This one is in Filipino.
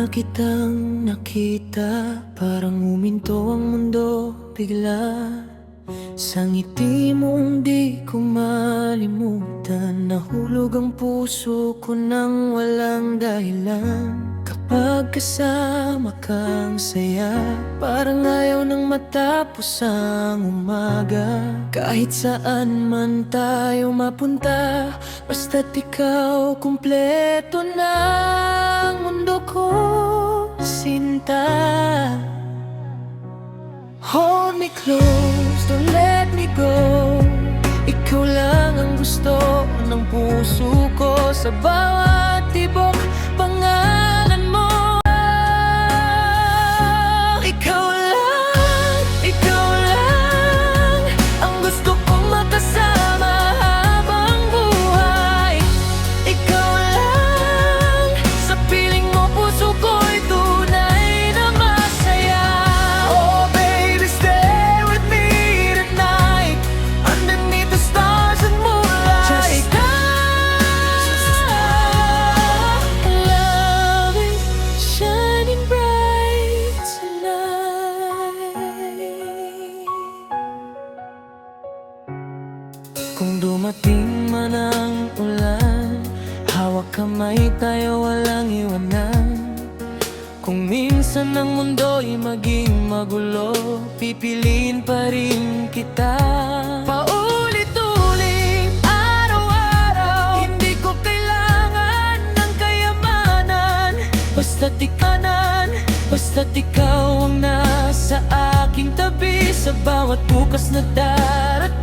na kitang nakita, parang huminto ang mundo bigla. Sa ngiti mong di ko malimutan, nahulog ang puso ko nang walang dahilan. Kapag kasama kang saya, parang ayaw nang matapos ang umaga. Kahit saan man tayo mapunta, basta't ikaw kumpleto na ang mundo ko, sinta. Hold me close, don't let me go. Ikaw lang ang gusto ng puso ko. Sa bawat tibok, pangalan mo. Ikaw lang ang gusto kong makasama habang buhay. Ikaw lang, sa piling mo puso ko'y tunay na masaya. Oh baby, stay with me tonight, underneath the stars and moonlight. Just love is shining bright tonight. Kung dumating man ang ulan, hawak kamay tayo, walang iwanan. Kung minsan ang mundo'y maging magulo, pipiliin pa rin kita. Paulit-ulit, araw-araw, hindi ko kailangan ng kayamanan. Basta't ikaw ang nasa aking tabi, sa bawat bukas na darating.